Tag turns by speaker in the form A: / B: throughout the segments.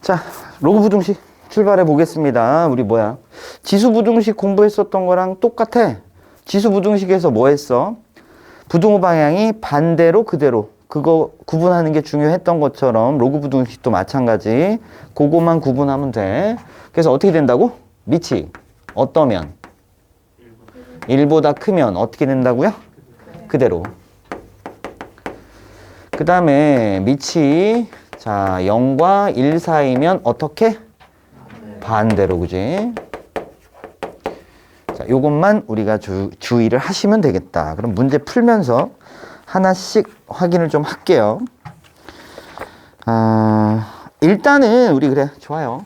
A: 자, 로그 부등식 출발해 보겠습니다. 우리 뭐야? 지수 부등식 공부했었던 거랑 똑같아. 지수 부등식에서 뭐 했어? 부등호 방향이 반대로 그대로. 그거 구분하는 게 중요했던 것처럼 로그 부등식도 마찬가지. 그거만 구분하면 돼. 그래서 어떻게 된다고? 밑이 어떠면? 1보다 크면 어떻게 된다고요? 그대로. 그 다음에 밑이 자 0과 1 사이면 어떻게? 반대로, 그지? 자, 요것만 우리가 주의를 하시면 되겠다. 그럼 문제 풀면서 하나씩 확인을 좀 할게요. 일단은 우리 그래 좋아요.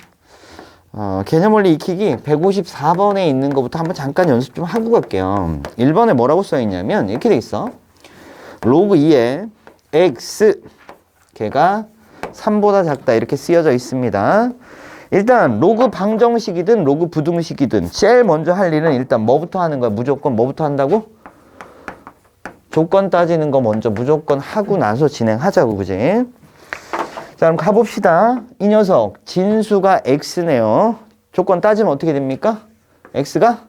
A: 개념 원리 익히기 154번에 있는 것부터 한번 잠깐 연습 좀 하고 갈게요. 1번에 뭐라고 써 있냐면 이렇게 돼 있어. 로그 2에 x 걔가 3보다 작다 이렇게 쓰여져 있습니다. 일단 로그 방정식이든 로그 부등식이든 제일 먼저 할 일은 일단 뭐부터 하는 거야? 무조건 뭐부터 한다고? 조건 따지는 거 먼저 무조건 하고 나서 진행하자고, 그지? 자, 그럼 가봅시다. 이 녀석 진수가 x네요. 조건 따지면 어떻게 됩니까? x가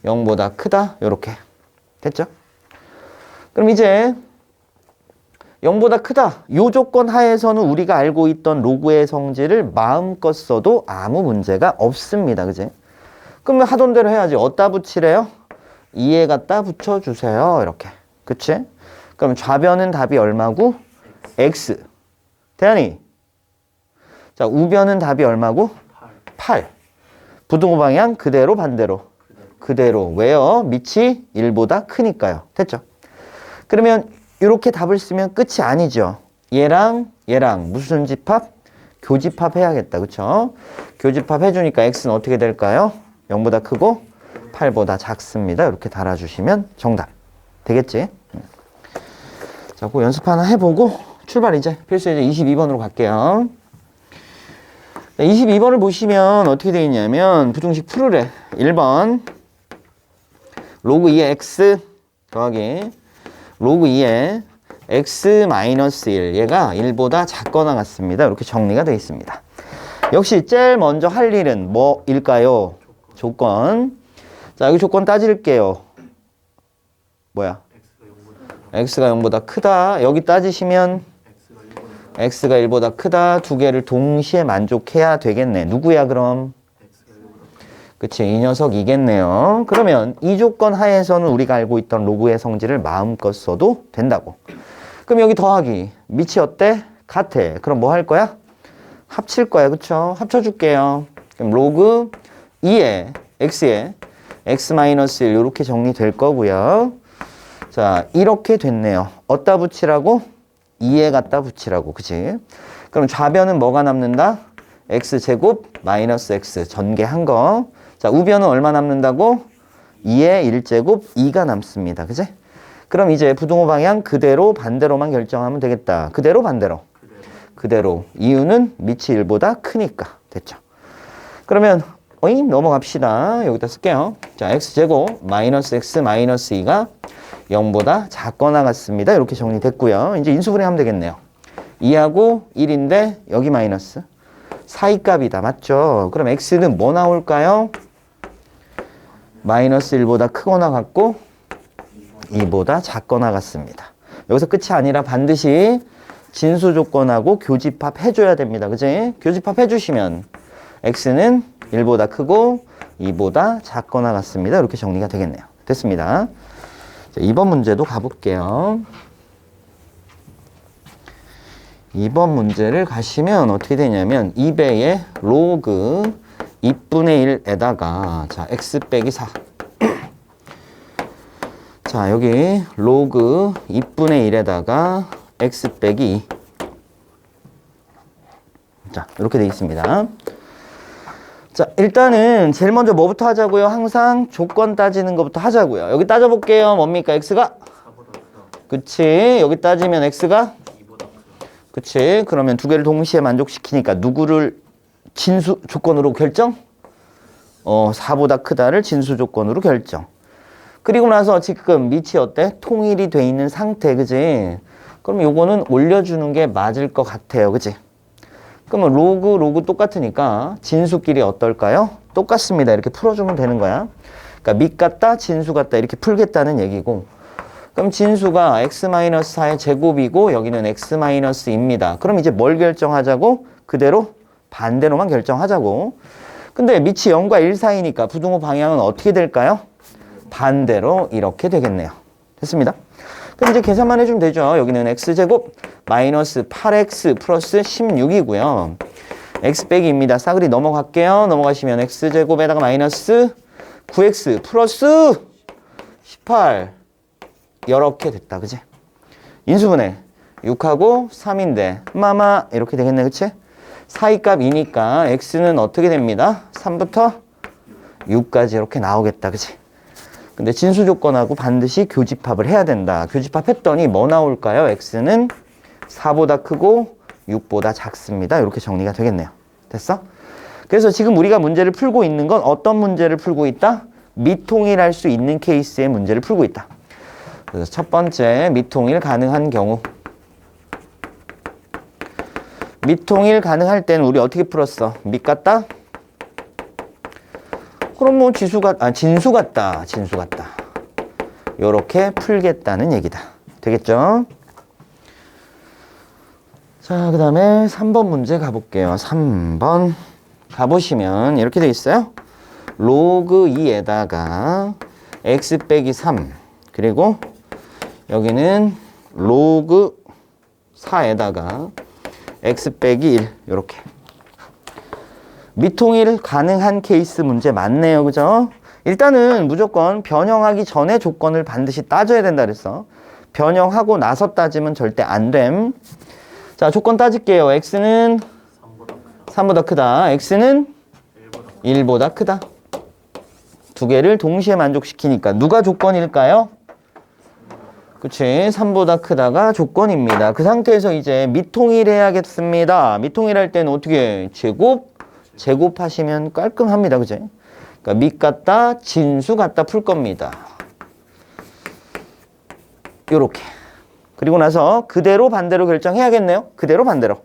A: 0보다 크다. 요렇게 됐죠? 그럼 이제 0보다 크다. 요 조건 하에서는 우리가 알고 있던 로그의 성질을 마음껏 써도 아무 문제가 없습니다. 그지? 그러면 하던 대로 해야지. 어디다 붙이래요? 2에 갖다 붙여주세요. 이렇게. 그치? 그럼 좌변은 답이 얼마고? x. 대안이. 자, 우변은 답이 얼마고? 8. 부등호 방향 그대로 반대로. 그대로. 왜요? 밑이 1보다 크니까요. 됐죠? 그러면 이렇게 답을 쓰면 끝이 아니죠. 얘랑 얘랑 무슨 집합? 교집합 해야겠다. 그쵸? 교집합 해주니까 x는 어떻게 될까요? 0보다 크고 8보다 작습니다. 이렇게 달아주시면 정답. 되겠지? 자, 그 연습 하나 해보고 출발 이제 필수 이제 22번으로 갈게요. 22번을 보시면 어떻게 되어 있냐면 부등식 풀으래. 1번 로그 2의 x 더하기 로그 2의 x-1 얘가 1보다 작거나 같습니다. 이렇게 정리가 되어 있습니다. 역시 제일 먼저 할 일은 뭐일까요? 조건. 자, 여기 조건 따질게요. 뭐야? x가 0보다 크다. 여기 따지시면 x가 1보다 크다. 두 개를 동시에 만족해야 되겠네. 누구야 그럼? 그치, 이 녀석이겠네요. 그러면 이 조건 하에서는 우리가 알고 있던 로그의 성질을 마음껏 써도 된다고. 그럼 여기 더하기. 밑이 어때? 같아. 그럼 뭐 할 거야? 합칠 거야. 그쵸? 합쳐줄게요. 그럼 로그 2에 x에 x-1 이렇게 정리될 거고요. 자, 이렇게 됐네요. 어디다 붙이라고? 2에 갖다 붙이라고. 그치? 그럼 좌변은 뭐가 남는다? x제곱 마이너스 x 전개한 거. 자, 우변은 얼마 남는다고? 2의 1제곱 2가 남습니다. 그치? 그럼 이제 부등호 방향 그대로 반대로만 결정하면 되겠다. 그대로 반대로? 그대로. 이유는 밑이 1보다 크니까. 됐죠? 그러면 넘어갑시다. 여기다 쓸게요. 자, x제곱 마이너스 x 마이너스 2가 0보다 작거나 같습니다. 이렇게 정리됐고요. 이제 인수분해하면 되겠네요. 2하고 1인데 여기 마이너스. 사이값이다. 맞죠? 그럼 x는 뭐 나올까요? 마이너스 1보다 크거나 같고 2보다 작거나 같습니다. 여기서 끝이 아니라 반드시 진수 조건하고 교집합 해줘야 됩니다. 그지? 교집합 해주시면 x는 1보다 크고 2보다 작거나 같습니다. 이렇게 정리가 되겠네요. 됐습니다. 자, 2번 문제도 가볼게요. 2번 문제를 가시면 어떻게 되냐면 2배의 로그 2분의 1에다가 자 x 빼기 4 자 여기 로그 2분의 1에다가 x 빼기 2 자 이렇게 되어 있습니다. 자 일단은 제일 먼저 뭐부터 하자고요? 항상 조건 따지는 것부터 하자고요. 여기 따져볼게요. 뭡니까? x가? 그치. 여기 따지면 x가? 그치. 그러면 두 개를 동시에 만족시키니까 누구를 진수 조건으로 결정? 4보다 크다를 진수 조건으로 결정. 그리고 나서 지금 밑이 어때? 통일이 돼 있는 상태, 그지? 그럼 요거는 올려주는 게 맞을 것 같아요, 그지? 그러면 로그 똑같으니까 진수끼리 어떨까요? 똑같습니다. 이렇게 풀어주면 되는 거야. 그러니까 밑 같다, 진수 같다 이렇게 풀겠다는 얘기고, 그럼 진수가 x-4의 제곱이고 여기는 x-2입니다. 그럼 이제 뭘 결정하자고? 그대로 반대로만 결정하자고. 근데 밑이 0과 1 사이니까 부등호 방향은 어떻게 될까요? 반대로 이렇게 되겠네요. 됐습니다. 그럼 이제 계산만 해주면 되죠. 여기는 x제곱 마이너스 8x 플러스 16이고요. x 빼기입니다. 싸그리 넘어갈게요. 넘어가시면 x제곱에다가 마이너스 9x 플러스 18 이렇게 됐다. 그치? 인수분해 6하고 3인데 마마 이렇게 되겠네. 그치? 사이값 2니까 x는 어떻게 됩니다? 3부터 6까지 이렇게 나오겠다. 그치? 근데 진수 조건하고 반드시 교집합을 해야 된다. 교집합했더니 뭐 나올까요? x는 4보다 크고 6보다 작습니다. 이렇게 정리가 되겠네요. 됐어? 그래서 지금 우리가 문제를 풀고 있는 건 어떤 문제를 풀고 있다? 미통일할 수 있는 케이스의 문제를 풀고 있다. 그래서 첫 번째 미통일 가능한 경우. 미통일 가능할 때는 우리 어떻게 풀었어? 밑 같다? 그럼 뭐 진수 같다. 요렇게 풀겠다는 얘기다. 되겠죠? 자, 그 다음에 3번 문제 가볼게요. 3번 가보시면 이렇게 돼 있어요. 로그 2에다가 x 빼기 3 그리고 여기는 로그 4에다가 x 빼기 1 이렇게 미통일 가능한 케이스 문제 맞네요. 그죠? 일단은 무조건 변형하기 전에 조건을 반드시 따져야 된다 그랬어. 변형하고 나서 따지면 절대 안 됨. 자, 조건 따질게요. x는 3보다 크다. x는 1보다 크다. 두 개를 동시에 만족시키니까 누가 조건일까요? 그치? 3보다 크다가 조건입니다. 그 상태에서 이제 미통일해야겠습니다. 미통일할 때는 어떻게? 제곱하시면 깔끔합니다. 그치? 그러니까 밑 같다, 진수 같다 풀 겁니다. 요렇게. 그리고 나서 그대로 반대로 결정해야겠네요. 그대로 반대로.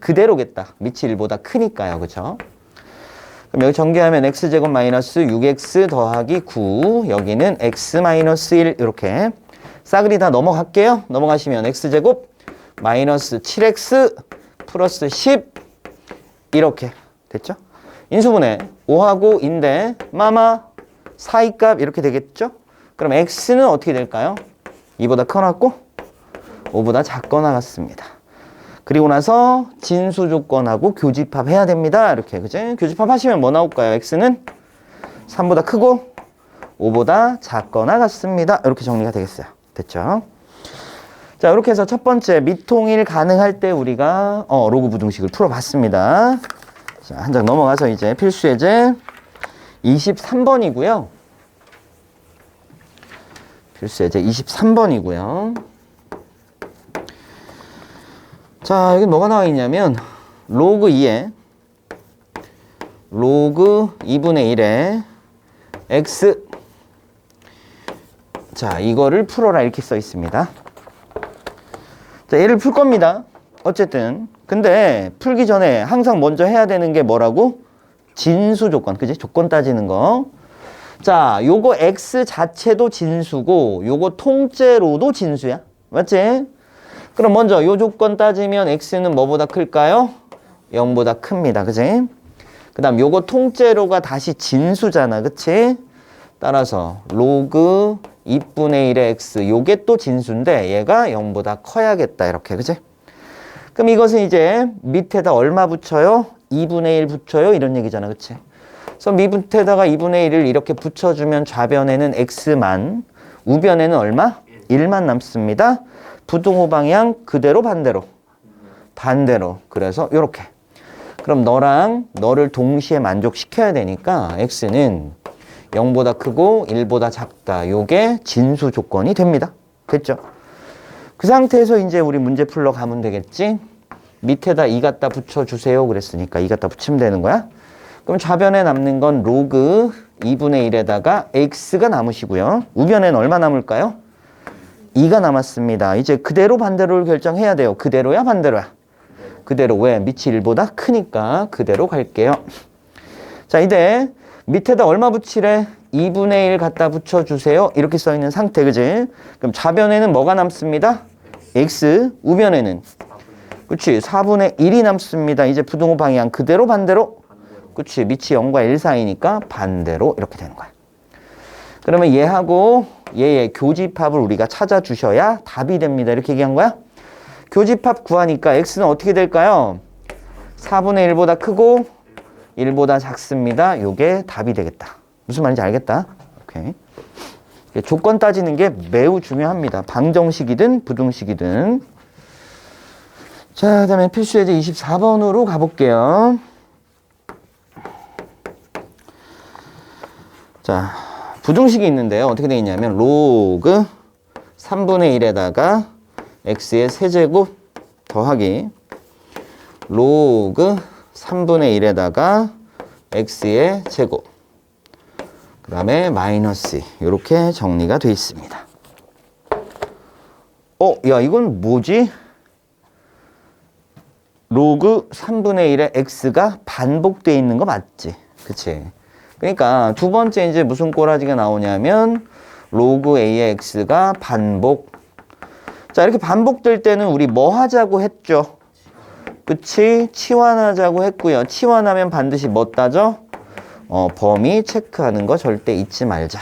A: 그대로겠다. 밑이 1보다 크니까요. 그쵸? 그럼 여기 전개하면 x제곱 마이너스 6x 더하기 9 여기는 x 마이너스 1 이렇게 싸그리 다 넘어갈게요. 넘어가시면 x제곱 마이너스 7x 플러스 10 이렇게 됐죠? 인수분해 5하고 인데 마마 사이값 이렇게 되겠죠? 그럼 x는 어떻게 될까요? 2보다 커놨고 5보다 작거나 같습니다. 그리고 나서 진수 조건하고 교집합 해야 됩니다. 이렇게 그지? 교집합 하시면 뭐 나올까요? x는 3보다 크고 5보다 작거나 같습니다. 이렇게 정리가 되겠어요. 됐죠? 자, 이렇게 해서 첫 번째 미통일 가능할 때 우리가 로그 부등식을 풀어봤습니다. 자, 한 장 넘어가서 이제 필수 예제 23번이고요. 필수 예제 23번이고요. 자, 여기 뭐가 나와 있냐면 로그 2에 로그 2분의 1에 x 자, 이거를 풀어라 이렇게 써 있습니다. 자, 얘를 풀 겁니다. 어쨌든 근데 풀기 전에 항상 먼저 해야 되는 게 뭐라고? 진수 조건, 그지? 조건 따지는 거. 자, 요거 x 자체도 진수고 요거 통째로도 진수야. 맞지? 그럼 먼저 요 조건 따지면 x는 뭐보다 클까요? 0보다 큽니다. 그지? 그 다음 요거 통째로가 다시 진수잖아. 그치? 따라서 로그 2분의 1의 x 요게 또 진수인데 얘가 0보다 커야겠다. 이렇게. 그치? 그럼 이것은 이제 밑에다 얼마 붙여요? 2분의 1 붙여요? 이런 얘기잖아. 그치? 그래서 밑에다가 2분의 1을 이렇게 붙여주면 좌변에는 x만, 우변에는 얼마? 1만 남습니다. 부등호 방향 그대로 반대로. 그래서 요렇게. 그럼 너를 동시에 만족시켜야 되니까 x는 0보다 크고 1보다 작다. 요게 진수 조건이 됩니다. 됐죠? 그 상태에서 이제 우리 문제 풀러 가면 되겠지? 밑에다 2 갖다 붙여주세요. 그랬으니까 2 갖다 붙이면 되는 거야. 그럼 좌변에 남는 건 로그 2분의 1에다가 x가 남으시고요. 우변에는 얼마 남을까요? 2가 남았습니다. 이제 그대로 반대로를 결정해야 돼요. 그대로야 반대로야? 그대로 왜? 밑이 1보다 크니까 그대로 갈게요. 자, 이제 밑에다 얼마 붙이래? 2분의 1 갖다 붙여주세요. 이렇게 써있는 상태, 그지? 그럼 좌변에는 뭐가 남습니다? x, 우변에는 그치, 4분의 1이 남습니다. 이제 부등호 방향 그대로 반대로 그치, 밑이 0과 1 사이니까 반대로 이렇게 되는 거야. 그러면 얘하고 얘의 교집합을 우리가 찾아주셔야 답이 됩니다. 이렇게 얘기한 거야. 교집합 구하니까 x는 어떻게 될까요? 4분의 1보다 크고 1보다 작습니다. 요게 답이 되겠다. 무슨 말인지 알겠다. 오케이. 조건 따지는 게 매우 중요합니다. 방정식이든 부등식이든. 자, 그 다음에 필수 예제 24번으로 가볼게요. 자, 부등식이 있는데요. 어떻게 되어 있냐면 로그 3분의 1에다가 x의 세제곱 더하기 로그 3분의 1에다가 x의 제곱 그 다음에 마이너스 이렇게 정리가 되어 있습니다. 야, 이건 뭐지? 로그 3분의 1에 x가 반복되어 있는 거 맞지? 그치? 그러니까 두 번째 이제 무슨 꼬라지가 나오냐면 로그 a의 x가 반복. 자, 이렇게 반복될 때는 우리 뭐 하자고 했죠? 그치? 치환하자고 했고요. 치환하면 반드시 뭐 따져? 범위 체크하는 거 절대 잊지 말자.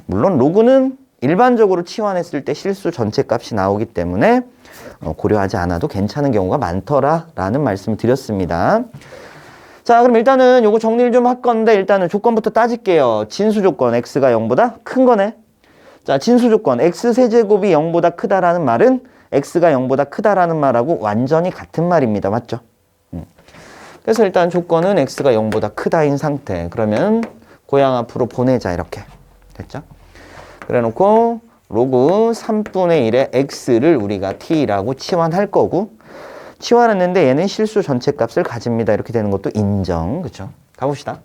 A: 물론 로그는 일반적으로 치환했을 때 실수 전체 값이 나오기 때문에 고려하지 않아도 괜찮은 경우가 많더라라는 말씀을 드렸습니다. 자, 그럼 일단은 요거 정리를 좀 할 건데 일단은 조건부터 따질게요. 진수 조건 x가 0보다 큰 거네. 자, 진수 조건 x 세제곱이 0보다 크다라는 말은 x가 0보다 크다라는 말하고 완전히 같은 말입니다. 맞죠? 그래서 일단 조건은 x가 0보다 크다인 상태. 그러면 고양 앞으로 보내자 이렇게. 됐죠? 그래 놓고 로그 3분의 1의 x를 우리가 t라고 치환할 거고 치환했는데 얘는 실수 전체 값을 가집니다. 이렇게 되는 것도 인정. 그쵸? 가봅시다.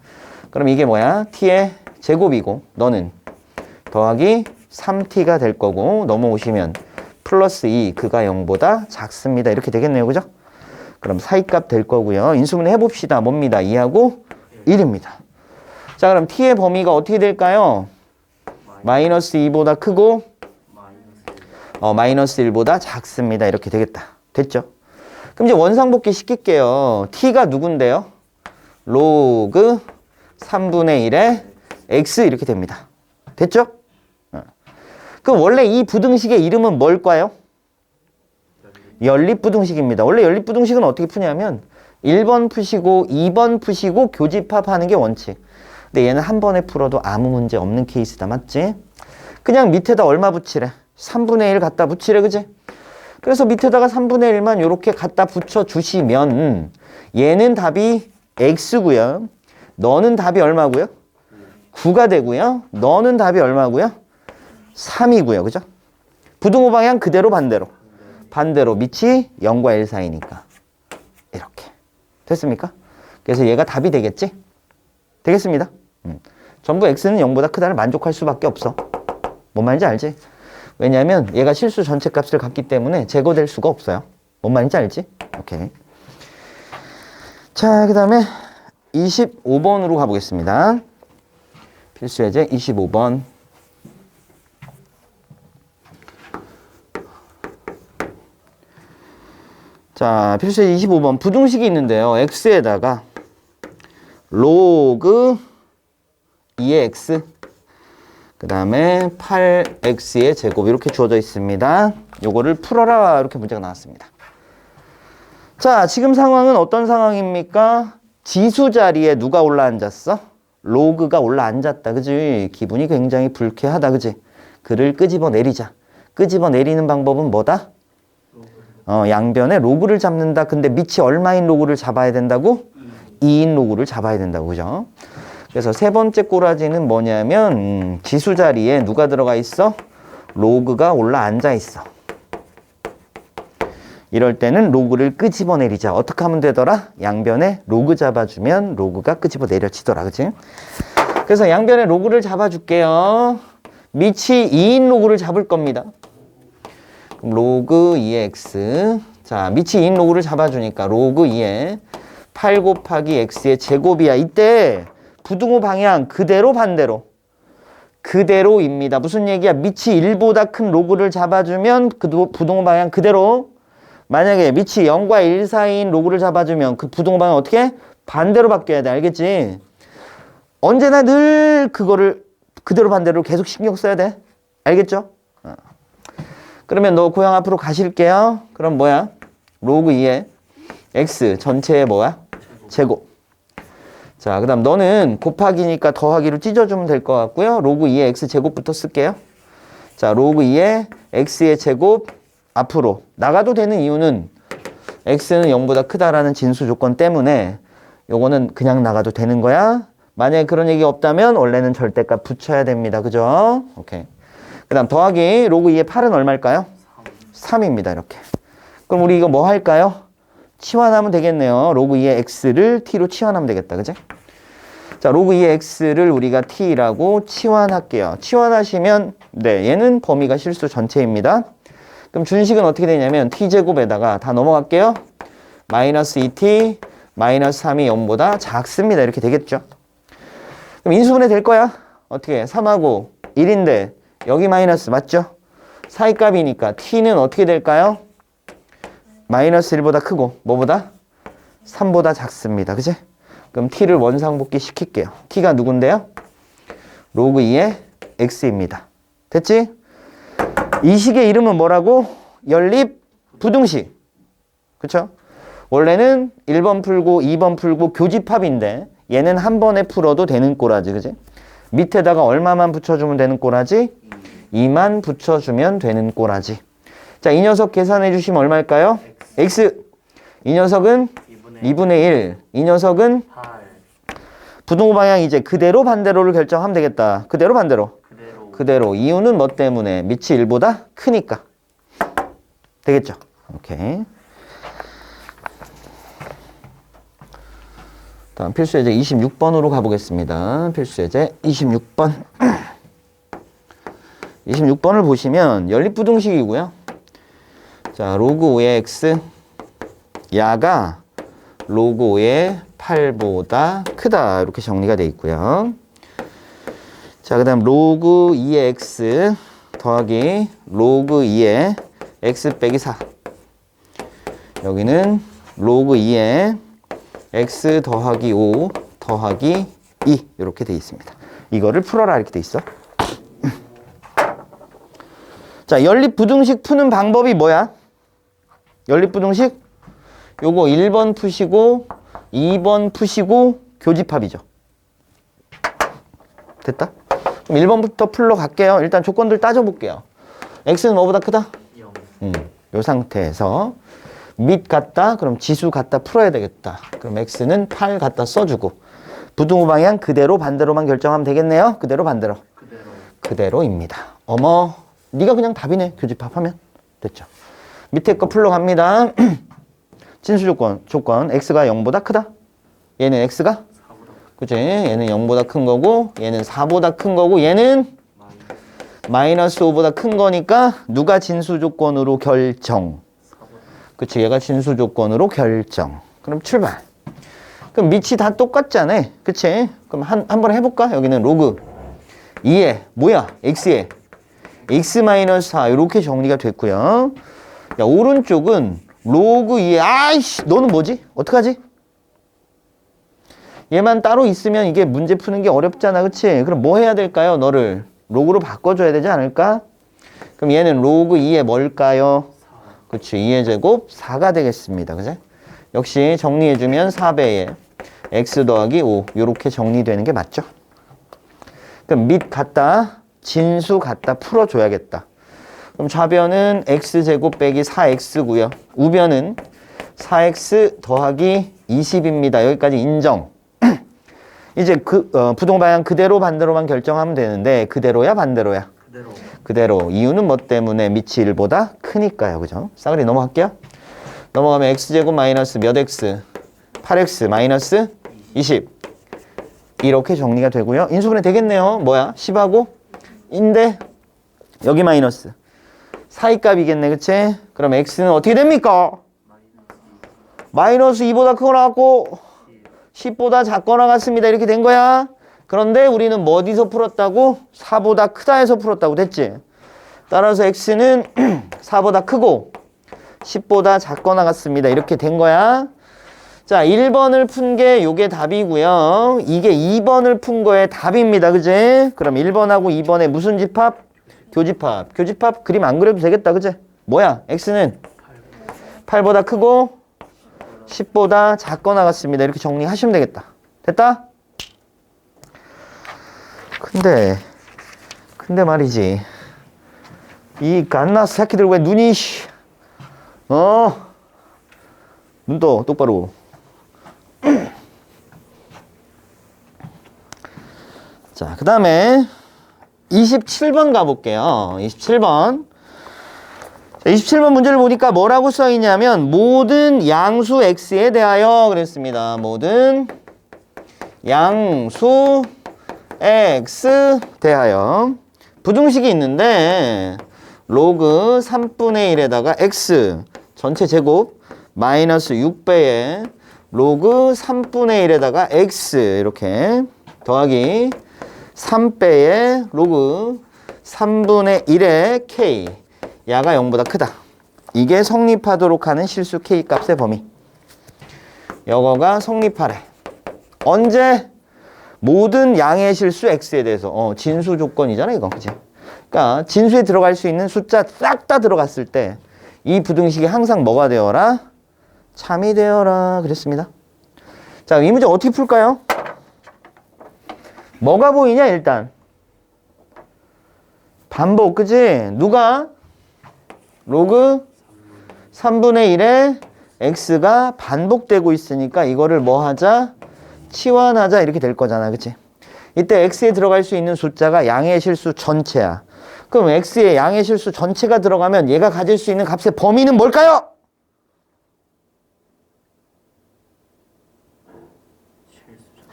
A: 그럼 이게 뭐야? t의 제곱이고 너는 더하기 3t가 될 거고 넘어오시면 플러스 2 그가 0보다 작습니다. 이렇게 되겠네요. 그죠? 그럼 사이값 될 거고요. 인수분해 해봅시다. 뭡니다? 2하고 1입니다. 자, 그럼 t의 범위가 어떻게 될까요? 마이너스 2보다 크고 마이너스 1보다 작습니다. 이렇게 되겠다. 됐죠? 그럼 이제 원상복귀 시킬게요. t가 누군데요? 로그 3분의 1의 x 이렇게 됩니다. 됐죠? 그럼 원래 이 부등식의 이름은 뭘까요? 연립부등식입니다. 원래 연립부등식은 어떻게 푸냐면 1번 푸시고 2번 푸시고 교집합하는 게 원칙. 근데 얘는 한 번에 풀어도 아무 문제 없는 케이스다. 맞지? 그냥 밑에다 얼마 붙이래? 3분의 1 갖다 붙이래. 그지? 그래서 밑에다가 3분의 1만 이렇게 갖다 붙여주시면 얘는 답이 x고요. 너는 답이 얼마고요? 9가 되고요. 너는 답이 얼마고요? 3이고요. 그죠? 부등호 방향 그대로 반대로. 반대로 밑이 0과 1 사이니까 이렇게. 됐습니까? 그래서 얘가 답이 되겠지? 되겠습니다. 전부 x는 0보다 크다를 만족할 수밖에 없어. 뭔 말인지 알지? 왜냐하면 얘가 실수 전체 값을 갖기 때문에 제거될 수가 없어요. 뭔 말인지 알지? 오케이. 자, 그 다음에 25번으로 가보겠습니다. 필수 예제 25번. 자, 필수 예제 25번. 부등식이 있는데요. x에다가 로그 2의 x 그 다음에 8x의 제곱 이렇게 주어져 있습니다. 요거를 풀어라 이렇게 문제가 나왔습니다. 자, 지금 상황은 어떤 상황입니까? 지수 자리에 누가 올라앉았어? 로그가 올라앉았다. 그지? 기분이 굉장히 불쾌하다. 그지? 그를 끄집어 내리자. 끄집어 내리는 방법은 뭐다? 양변에 로그를 잡는다. 근데 밑이 얼마인 로그를 잡아야 된다고? 2인 로그를 잡아야 된다고. 그죠? 그래서 세 번째 꼬라지는 뭐냐면 지수 자리에 누가 들어가 있어? 로그가 올라앉아 있어. 이럴 때는 로그를 끄집어 내리자. 어떻게 하면 되더라? 양변에 로그 잡아주면 로그가 끄집어 내려지더라. 그치? 그래서 양변에 로그를 잡아줄게요. 밑이 2인 로그를 잡을 겁니다. 그럼 로그 2x 자, 밑이 2인 로그를 잡아주니까 로그 2에 8 곱하기 x의 제곱이야. 이때 부등호 방향 그대로 반대로. 그대로입니다. 무슨 얘기야? 밑이 1보다 큰 로그를 잡아주면 그 부등호 방향 그대로. 만약에 밑이 0과 1 사이인 로그를 잡아주면 그 부등호 방향 어떻게? 반대로 바뀌어야 돼. 알겠지? 언제나 늘 그거를 그대로 반대로 계속 신경 써야 돼. 알겠죠? 그러면 너 고향 앞으로 가실게요. 그럼 뭐야? 로그 2에 x 전체의 뭐야? 제곱. 자, 그 다음 너는 곱하기니까 더하기로 찢어주면 될 것 같고요. 로그 2의 x 제곱부터 쓸게요. 자, 로그 2의 x의 제곱 앞으로 나가도 되는 이유는 x는 0보다 크다라는 진수 조건 때문에 요거는 그냥 나가도 되는 거야. 만약에 그런 얘기 없다면 원래는 절대값 붙여야 됩니다. 그죠? 오케이. 그 다음 더하기 로그 2의 8은 얼마일까요? 3입니다. 이렇게. 그럼 우리 이거 뭐 할까요? 치환하면 되겠네요. 로그 2의 x를 t로 치환하면 되겠다. 그지? 자, 로그 2의 x를 우리가 t라고 치환할게요. 치환하시면 네, 얘는 범위가 실수 전체입니다. 그럼 준식은 어떻게 되냐면 t제곱에다가 다 넘어갈게요. 마이너스 2t 마이너스 3이 0보다 작습니다. 이렇게 되겠죠. 그럼 인수분해 될 거야. 어떻게? 3하고 1인데 여기 마이너스 맞죠? 사이값이니까 t는 어떻게 될까요? 마이너스 1보다 크고 뭐보다? 3보다 작습니다. 그치? 그럼 t를 원상복귀 시킬게요. t가 누군데요? 로그 2의 x입니다. 됐지? 이 식의 이름은 뭐라고? 연립 부등식. 그쵸? 원래는 1번 풀고 2번 풀고 교집합인데 얘는 한 번에 풀어도 되는 꼬라지. 그치? 밑에다가 얼마만 붙여주면 되는 꼬라지? 2만 붙여주면 되는 꼬라지. 자, 이 녀석 계산해 주시면 얼마일까요? x. 이 녀석은 2분의 1. 이 녀석은
B: 8.
A: 부등호 방향 이제 그대로 반대로를 결정하면 되겠다. 그대로 반대로. 그대로. 이유는 뭐 때문에? 밑이 1보다 크니까. 되겠죠? 오케이. 다음 필수예제 26번으로 가보겠습니다. 필수예제 26번. 26번을 보시면 연립부등식이고요. 자, 로그 5의 x 야가 로그 5의 8보다 크다. 이렇게 정리가 되어 있고요. 자, 그 다음 로그 2의 x 더하기 로그 2의 x 빼기 4. 여기는 로그 2의 x 더하기 5 더하기 2 이렇게 되어 있습니다. 이거를 풀어라 이렇게 되어 있어. 자, 연립부등식 푸는 방법이 뭐야? 연립부등식 요거 1번 푸시고 2번 푸시고 교집합이죠. 됐다? 그럼 1번부터 풀러 갈게요. 일단 조건들 따져볼게요. x는 뭐보다 크다?
B: 0.
A: 요 상태에서 밑 같다? 그럼 지수 같다 풀어야 되겠다. 그럼 x는 8 갖다 써주고 부등호 방향 그대로 반대로만 결정하면 되겠네요. 그대로 반대로. 그대로입니다. 어머, 네가 그냥 답이네. 교집합하면 됐죠. 밑에 거 풀러 갑니다. 진수 조건 x가 0보다 크다. 얘는 x가
B: 4보다.
A: 그치? 얘는 0보다 큰 거고 얘는 4보다 큰 거고 얘는 마이너스 5보다 큰 거니까 누가 진수 조건으로 결정?
B: 4보다.
A: 그치? 얘가 진수 조건으로 결정. 그럼 출발. 그럼 밑이 다 똑같잖아. 그치? 그럼 한번 해볼까? 여기는 로그 2에 뭐야? x에 x-4 이렇게 정리가 됐고요. 야, 오른쪽은 로그 2에 아이씨 너는 뭐지? 어떡하지? 얘만 따로 있으면 이게 문제 푸는 게 어렵잖아. 그치? 그럼 뭐 해야 될까요? 너를 로그로 바꿔줘야 되지 않을까? 그럼 얘는 로그 2에 뭘까요?
B: 4.
A: 그치? 2의 제곱 4가 되겠습니다. 그치? 역시 정리해주면 4배에 x 더하기 5 이렇게 정리되는 게 맞죠? 그럼 밑 갖다 진수 갖다 풀어줘야겠다. 그럼 좌변은 x제곱 빼기 4x고요. 우변은 4x 더하기 20입니다. 여기까지 인정. 이제 부동 방향 그대로 반대로만 결정하면 되는데 그대로야 반대로야?
B: 그대로.
A: 그대로. 이유는 뭐 때문에 밑이 1보다 크니까요. 그죠? 싸그리 넘어갈게요. 넘어가면 x제곱 마이너스 몇 x? 8x 마이너스 20. 이렇게 정리가 되고요. 인수분해 되겠네요. 뭐야? 10하고 인데 여기 마이너스. 사이값이겠네. 그치? 그럼 x는 어떻게 됩니까? 마이너스 2보다 크거나 같고 10보다 작거나 같습니다. 이렇게 된 거야. 그런데 우리는 뭐 어디서 풀었다고? 4보다 크다 해서 풀었다고 됐지? 따라서 x는 4보다 크고 10보다 작거나 같습니다. 이렇게 된 거야. 자, 1번을 푼 게 요게 답이고요. 이게 2번을 푼 거의 답입니다. 그지? 그럼 1번하고 2번에 무슨 집합? 교집합. 교집합 그림 안 그려도 되겠다. 그지? 뭐야? x는 8보다 크고 10보다 작거나 같습니다. 이렇게 정리하시면 되겠다. 됐다? 근데 말이지. 이 갓나 새끼들 왜 눈이 눈 떠 똑바로. 자, 그 다음에 27번 가볼게요. 27번. 자, 27번 문제를 보니까 뭐라고 써있냐면 모든 양수 x에 대하여 그랬습니다. 모든 양수 x 대하여 부등식이 있는데 로그 3분의 1에다가 x 전체 제곱 마이너스 6배에 로그 3분의 1에다가 x 이렇게 더하기 3배에 로그 3분의 1의 k 야가 0보다 크다. 이게 성립하도록 하는 실수 k 값의 범위. 여거가 성립하래. 언제? 모든 양의 실수 x에 대해서 진수 조건이잖아 이거. 그치? 그러니까 진수에 들어갈 수 있는 숫자 싹 다 들어갔을 때 이 부등식이 항상 뭐가 되어라? 참이 되어라 그랬습니다. 자, 이 문제 어떻게 풀까요? 뭐가 보이냐 일단? 반복, 그치? 누가? 로그 3분의 1에 x가 반복되고 있으니까 이거를 뭐 하자? 치환하자 이렇게 될 거잖아. 그치? 이때 x에 들어갈 수 있는 숫자가 양의 실수 전체야. 그럼 x에 양의 실수 전체가 들어가면 얘가 가질 수 있는 값의 범위는 뭘까요?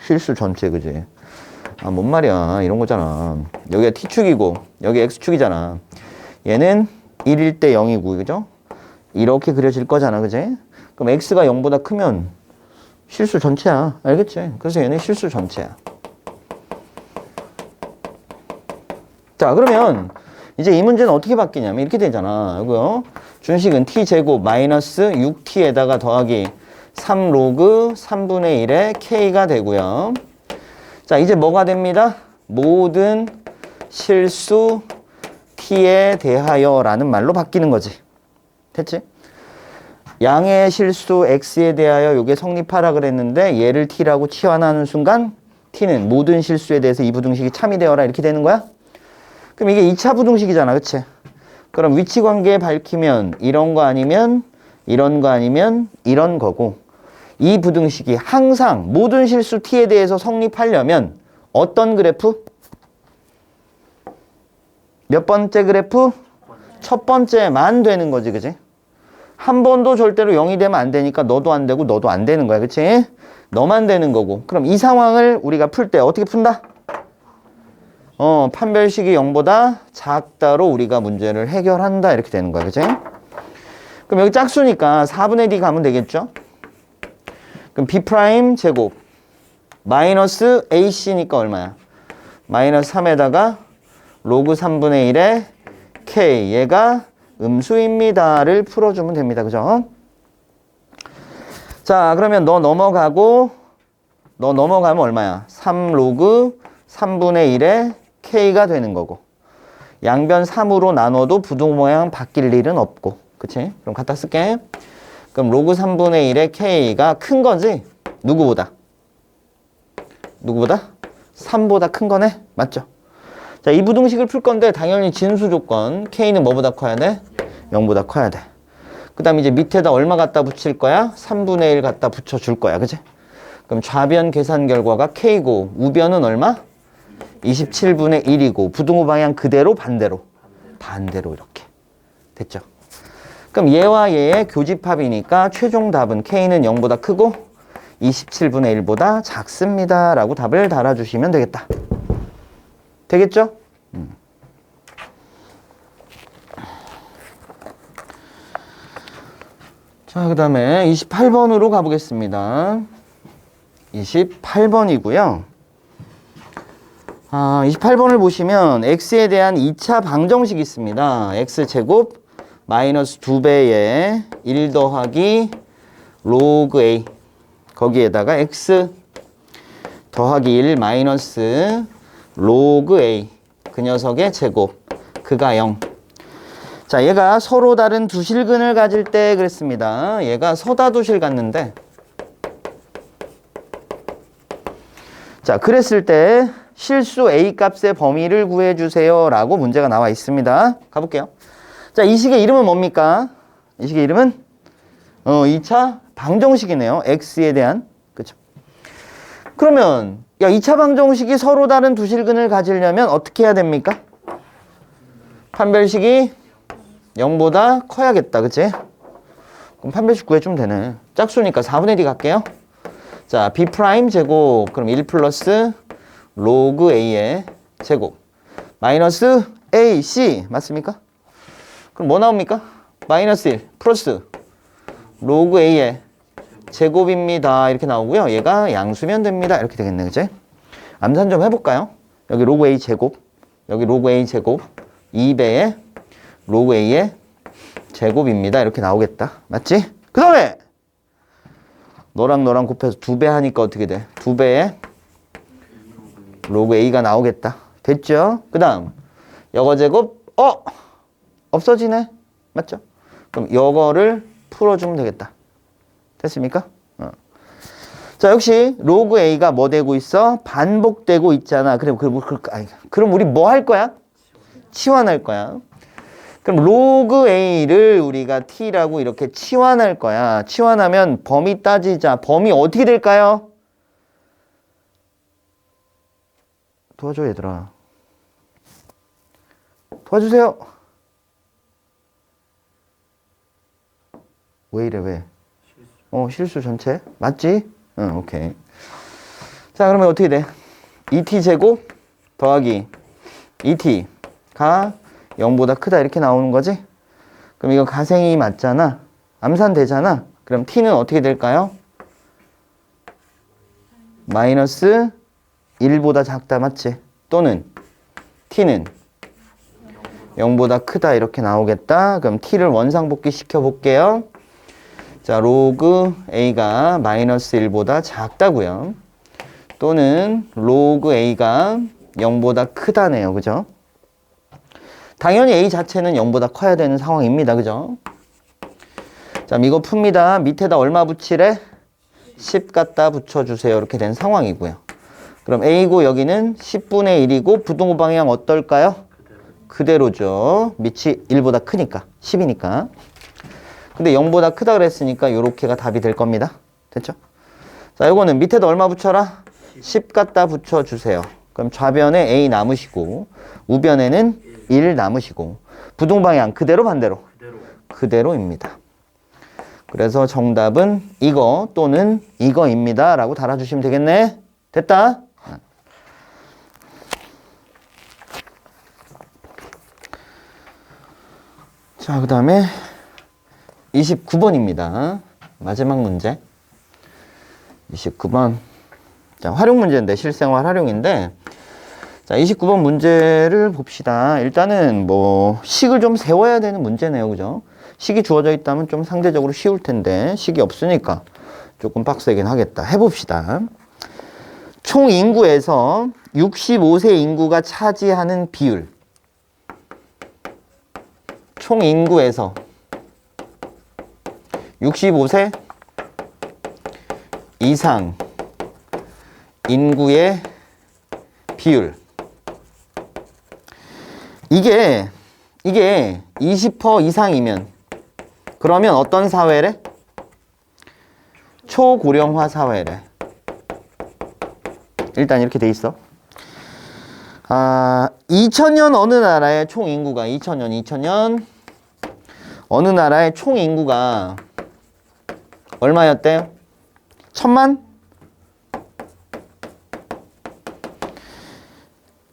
A: 실수 전체, 그지? 아, 뭔 말이야. 이런 거잖아. 여기가 t축이고 여기 x축이잖아. 얘는 1일 때 0이고, 그죠? 이렇게 그려질 거잖아. 그지? 그럼 x가 0보다 크면 실수 전체야. 알겠지? 그래서 얘는 실수 전체야. 자, 그러면 이제 이 문제는 어떻게 바뀌냐면 이렇게 되잖아. 이거요. 준식은 t제곱 마이너스 6t에다가 더하기 3로그 3분의 1의 k가 되고요. 자, 이제 뭐가 됩니다? 모든 실수 t에 대하여라는 말로 바뀌는 거지. 됐지? 양의 실수 x에 대하여 요게 성립하라 그랬는데 얘를 t라고 치환하는 순간 t는 모든 실수에 대해서 이 부등식이 참이 되어라 이렇게 되는 거야? 그럼 이게 2차 부등식이잖아. 그치? 그럼 위치관계 밝히면 이런 거 아니면 이런 거 아니면 이런 거고 이 부등식이 항상 모든 실수 t에 대해서 성립하려면 어떤 그래프? 몇 번째 그래프? 첫 번째만 되는 거지. 그치? 한 번도 절대로 0이 되면 안 되니까 너도 안 되고 너도 안 되는 거야. 그치? 너만 되는 거고. 그럼 이 상황을 우리가 풀 때 어떻게 푼다? 판별식이 0보다 작다로 우리가 문제를 해결한다. 이렇게 되는 거야. 그치? 그럼 여기 짝수니까 4분의 d 가면 되겠죠? 그럼 b' 제곱 마이너스 ac니까 얼마야? 마이너스 3에다가 로그 3분의 1의 k 얘가 음수입니다를 풀어주면 됩니다. 그죠? 자, 그러면 너 넘어가면 얼마야? 3로그 3분의 1의 k가 되는 거고 양변 3으로 나눠도 부등 모양 바뀔 일은 없고 그치? 그럼 갖다 쓸게. 그럼 로그 3분의 1의 k가 큰 거지? 누구보다? 3보다 큰 거네? 맞죠? 자, 이 부등식을 풀 건데 당연히 진수 조건 k는 뭐보다 커야 돼? 0보다 커야 돼. 그 다음 이제 밑에다 얼마 갖다 붙일 거야? 3분의 1 갖다 붙여줄 거야. 그치? 그럼 좌변 계산 결과가 k고 우변은 얼마? 27분의 1이고 부등호 방향 그대로 반대로 이렇게 됐죠? 그럼 얘와 얘의 교집합이니까 최종 답은 k는 0보다 크고 27분의 1보다 작습니다 라고 답을 달아주시면 되겠다. 되겠죠? 자, 그 다음에 28번으로 가보겠습니다. 28번이고요. 28번을 보시면 x에 대한 2차 방정식이 있습니다. x제곱 마이너스 2배의 1 더하기 로그 a 거기에다가 x 더하기 1 마이너스 로그 a 그 녀석의 제곱 그가 0. 자, 얘가 서로 다른 두 실근을 가질 때 그랬습니다. 얘가 서다두실 같는데 자, 그랬을 때 실수 a 값의 범위를 구해주세요 라고 문제가 나와 있습니다. 가볼게요. 자, 이 식의 이름은 뭡니까? 이 식의 이름은 2차 방정식이네요. x에 대한. 그쵸? 그러면 야, 2차 방정식이 서로 다른 두 실근을 가지려면 어떻게 해야 됩니까? 판별식이 0보다 커야겠다. 그치? 그럼 판별식 구해주면 되네. 짝수니까 4분의 D 갈게요. 자, b' 제곱 그럼 1 플러스 로그 a의 제곱 마이너스 ac 맞습니까? 그럼 뭐 나옵니까? 마이너스 1 플러스 로그 a의 제곱입니다. 이렇게 나오고요. 얘가 양수면 됩니다. 이렇게 되겠네. 그치? 암산 좀 해볼까요? 여기 로그 a 제곱 여기 로그 a 제곱 2배의 로그 a의 제곱입니다. 이렇게 나오겠다. 맞지? 그 다음에 너랑 너랑 곱해서 2배 하니까 어떻게 돼? 2배의 로그 a가 나오겠다. 됐죠? 그 다음 여거 제곱 없어지네. 맞죠? 그럼 여거를 풀어주면 되겠다. 됐습니까? 자, 역시 로그 a가 뭐 되고 있어? 반복되고 있잖아. 그럼 우리 뭐 할 거야? 치환할 거야. 그럼 로그 a를 우리가 t라고 이렇게 치환할 거야. 치환하면 범위 따지자. 범위 어떻게 될까요? 도와줘, 얘들아. 도와주세요. 왜 이래, 왜? 실수 전체? 맞지? 응, 오케이. 자, 그러면 어떻게 돼? 2t 제곱 더하기 2t가 0보다 크다 이렇게 나오는 거지? 그럼 이거 가생이 맞잖아. 암산 되잖아. 그럼 t는 어떻게 될까요? 마이너스 1보다 작다. 맞지? 또는 t는 0보다 크다 이렇게 나오겠다. 그럼 t를 원상복귀 시켜볼게요. 자, 로그 a가 마이너스 1보다 작다고요. 또는 로그 a가 0보다 크다네요. 그죠? 당연히 a 자체는 0보다 커야 되는 상황입니다. 그죠? 자, 이거 풉니다. 밑에다 얼마 붙이래? 10 갖다 붙여주세요. 이렇게 된 상황이고요. 그럼 a고 여기는 10분의 1이고 부등호 방향 어떨까요? 그대로죠. 밑이 1보다 크니까. 10이니까. 근데 0보다 크다 그랬으니까 요렇게가 답이 될 겁니다. 됐죠? 자, 요거는 밑에다 얼마 붙여라? 10 갖다 붙여주세요. 그럼 좌변에 a 남으시고 우변에는 1 남으시고 부등 방향 그대로 반대로? 그대로입니다. 그래서 정답은 이거 또는 이거입니다. 라고 달아주시면 되겠네. 됐다? 자, 그 다음에 29번입니다. 마지막 문제. 29번. 자, 활용 문제인데, 실생활 활용인데, 자, 29번 문제를 봅시다. 일단은 식을 좀 세워야 되는 문제네요. 그죠? 식이 주어져 있다면 좀 상대적으로 쉬울 텐데, 식이 없으니까 조금 빡세긴 하겠다. 해봅시다. 총 인구에서 65세 인구가 차지하는 비율. 총 인구에서 65세 이상 인구의 비율. 이게 20% 이상이면 그러면 어떤 사회래? 초고령화 사회래. 일단 이렇게 돼 있어. 2000년 어느 나라의 총 인구가 2000년 어느 나라의 총 인구가 얼마였대요? 1000만?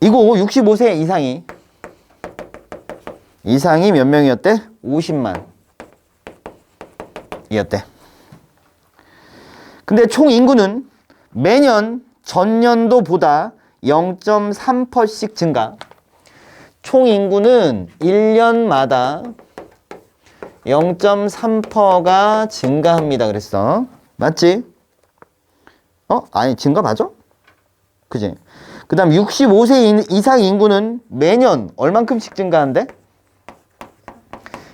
A: 이거 65세 이상이 몇 명이었대? 50만. 이었대. 근데 총 인구는 매년 전년도보다 0.3%씩 증가. 총 인구는 1년마다 0.3%가 증가합니다. 그랬어. 맞지? 아니, 증가 맞아? 그지? 그 다음 65세 이상 인구는 매년 얼만큼씩 증가한대?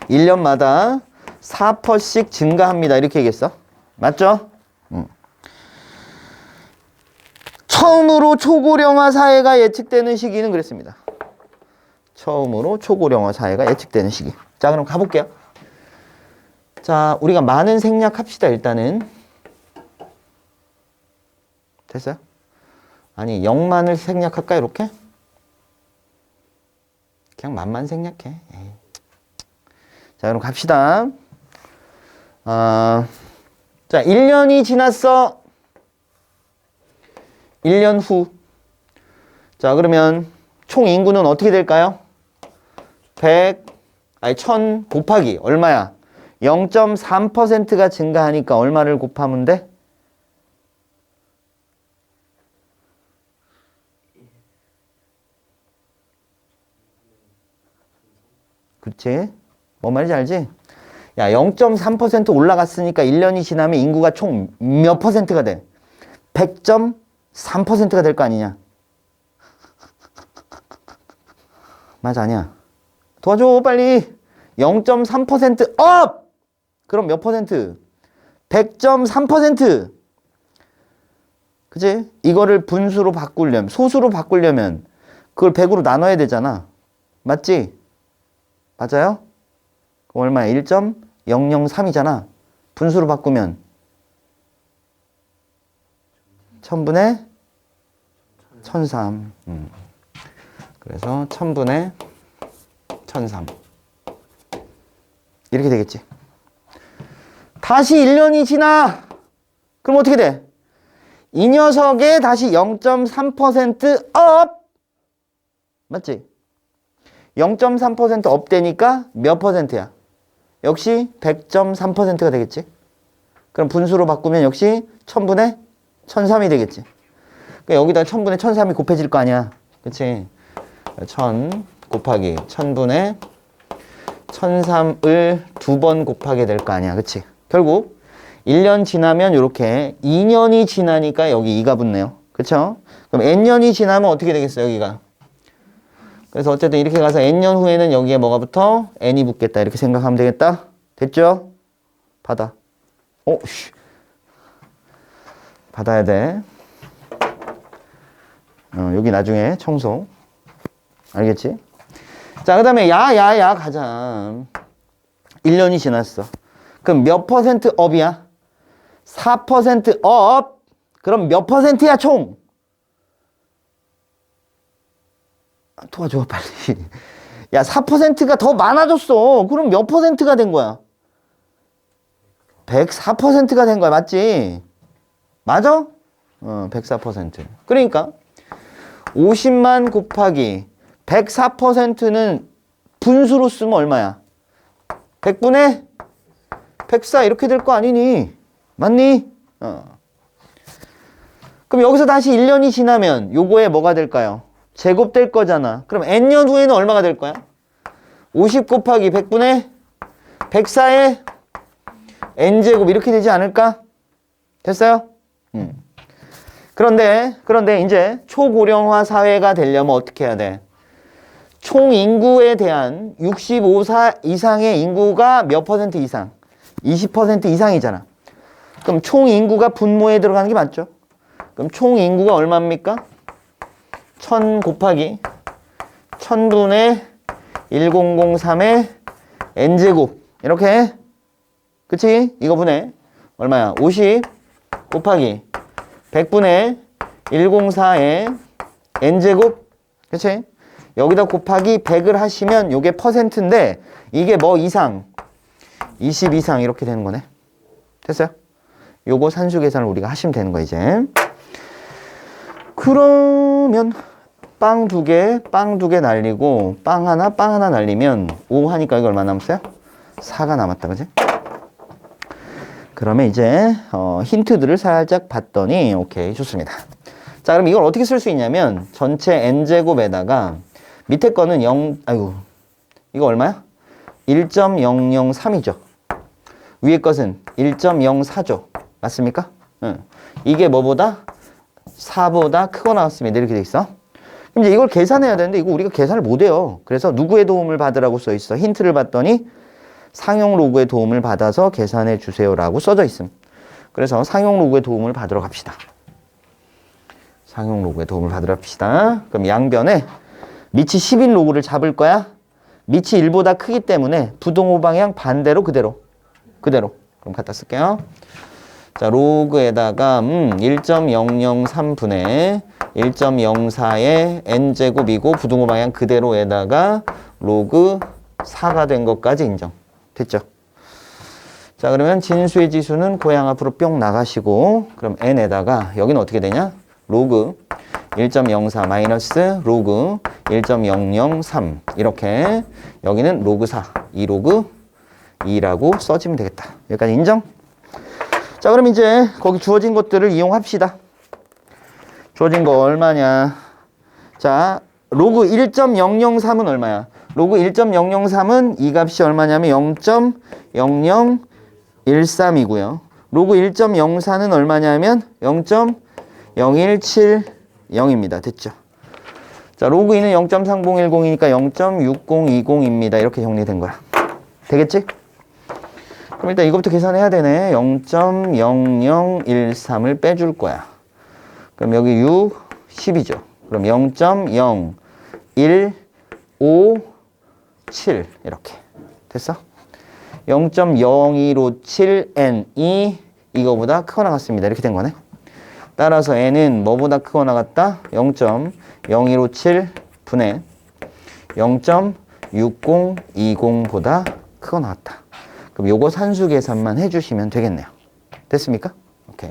A: 1년마다 4%씩 증가합니다. 이렇게 얘기했어. 맞죠? 처음으로 초고령화 사회가 예측되는 시기는 그랬습니다. 처음으로 초고령화 사회가 예측되는 시기. 자, 그럼 가볼게요. 자, 우리가 많은 생략합시다. 일단은. 됐어요? 아니, 0만을 생략할까 이렇게? 그냥 만만 생략해. 에이. 자, 그럼 갑시다. 자, 1년이 지났어. 1년 후. 자, 그러면 총 인구는 어떻게 될까요? 1000 곱하기 얼마야? 0.3%가 증가하니까 얼마를 곱하면 돼? 그렇지? 뭔 말인지 알지? 야, 0.3% 올라갔으니까 1년이 지나면 인구가 총 몇 퍼센트가 돼? 100.3%가 될 거 아니냐? 맞아, 아니야? 도와줘, 빨리. 0.3% 업! 그럼 몇 퍼센트? 100.3%. 그치? 이거를 분수로 바꾸려면, 소수로 바꾸려면 그걸 100으로 나눠야 되잖아. 맞지? 맞아요? 그럼 얼마야? 1.003이잖아. 분수로 바꾸면 1000분의 1003. 그래서 1000분의 1003. 이렇게 되겠지. 다시 1년이 지나. 그럼 어떻게 돼? 이 녀석에 다시 0.3% 업! 맞지? 0.3% 업 되니까 몇 퍼센트야? 역시 100.3%가 되겠지. 그럼 분수로 바꾸면 역시 1000분의 1003이 되겠지. 그러니까 여기다 1000분의 1003이 곱해질 거 아니야. 그치? 1000 곱하기 1000분의 1003을 2번 곱하게 될 거 아니야. 그치? 결국 1년 지나면 이렇게 2년이 지나니까 여기 2가 붙네요. 그쵸? 그럼 n년이 지나면 어떻게 되겠어, 여기가? 그래서 어쨌든 이렇게 가서 n년 후에는 여기에 뭐가 붙어? n이 붙겠다. 이렇게 생각하면 되겠다. 됐죠? 받아. 씨. 받아야 돼. 여기 나중에 청소. 알겠지? 자, 그 다음에 야 가자. 1년이 지났어. 그럼 몇 퍼센트 업이야? 4% 업. 그럼 몇 퍼센트야, 총? 도와줘, 빨리. 야, 4%가 더 많아졌어. 그럼 몇 퍼센트가 된 거야? 104%가 된 거야. 맞지? 맞아? 104%. 그러니까 50만 곱하기 104%는 분수로 쓰면 얼마야? 100분의 104 이렇게 될 거 아니니? 맞니? 그럼 여기서 다시 1년이 지나면 요거에 뭐가 될까요? 제곱될 거잖아. 그럼 n년 후에는 얼마가 될 거야? 50 곱하기 100분의 104의 n제곱 이렇게 되지 않을까? 됐어요? 그런데 이제 초고령화 사회가 되려면 어떻게 해야 돼? 총 인구에 대한 65세 이상의 인구가 몇 퍼센트 이상? 20% 이상이잖아. 그럼 총 인구가 분모에 들어가는 게 맞죠? 그럼 총 인구가 얼마입니까? 1000 곱하기 1000분의 1003의 n제곱 이렇게. 그치? 이거 분해 얼마야? 50 곱하기 100분의 104의 n제곱. 그치? 여기다 곱하기 100을 하시면 요게 퍼센트인데 이게 뭐 이상? 20 이상 이렇게 되는 거네. 됐어요? 요거 산수 계산을 우리가 하시면 되는 거야 이제. 그러면 빵 두 개 날리고 빵 하나 날리면 5 하니까 이거 얼마 남았어요? 4가 남았다. 그지? 그러면 이제 힌트들을 살짝 봤더니 오케이 좋습니다. 자 그럼 이걸 어떻게 쓸 수 있냐면 전체 n제곱에다가 밑에 거는 0 아이고 이거 얼마야? 1.003이죠. 위에 것은 1.04죠. 맞습니까? 응. 이게 뭐보다? 4보다 크거 나왔습니다. 이렇게 돼 있어. 그럼 이제 이걸 계산해야 되는데 이거 우리가 계산을 못 해요. 그래서 누구의 도움을 받으라고 써 있어? 힌트를 봤더니 상용 로그의 도움을 받아서 계산해 주세요라고 써져 있음. 그래서 상용 로그의 도움을 받으러 갑시다. 상용 로그의 도움을 받으러 갑시다. 그럼 양변에 밑이 10인 로그를 잡을 거야. 밑이 1보다 크기 때문에 부동호 방향 반대로 그대로. 그럼 갖다 쓸게요. 자, 로그에다가 1.003분의 1.04의 n제곱이고 부동호 방향 그대로에다가 로그 4가 된 것까지 인정. 됐죠? 자, 그러면 진수의 지수는 고향 앞으로 뿅 나가시고 그럼 n에다가 여기는 어떻게 되냐? 로그 1.04 마이너스 로그 1.003 이렇게 여기는 로그 4, 2 로그 2라고 써지면 되겠다. 여기까지 인정? 자 그럼 이제 거기 주어진 것들을 이용합시다. 주어진 거 얼마냐? 자 로그 1.003은 얼마야? 로그 1.003은 이 값이 얼마냐면 0.0013이고요. 로그 1.04는 얼마냐면 0.0170입니다. 됐죠? 자 로그 2는 0.3010이니까 0.6020입니다. 이렇게 정리된 거야. 되겠지? 그럼 일단 이것부터 계산해야 되네. 0.0013을 빼줄 거야. 그럼 여기 6, 10이죠. 그럼 0.0157 이렇게 됐어? 0.0257n이 이거보다 크거나 같습니다. 이렇게 된 거네. 따라서 n은 뭐보다 크거나 같다? 0.0157 분의 0.6020보다 크거나 같다. 그럼 요거 산수 계산만 해주시면 되겠네요. 됐습니까? 오케이.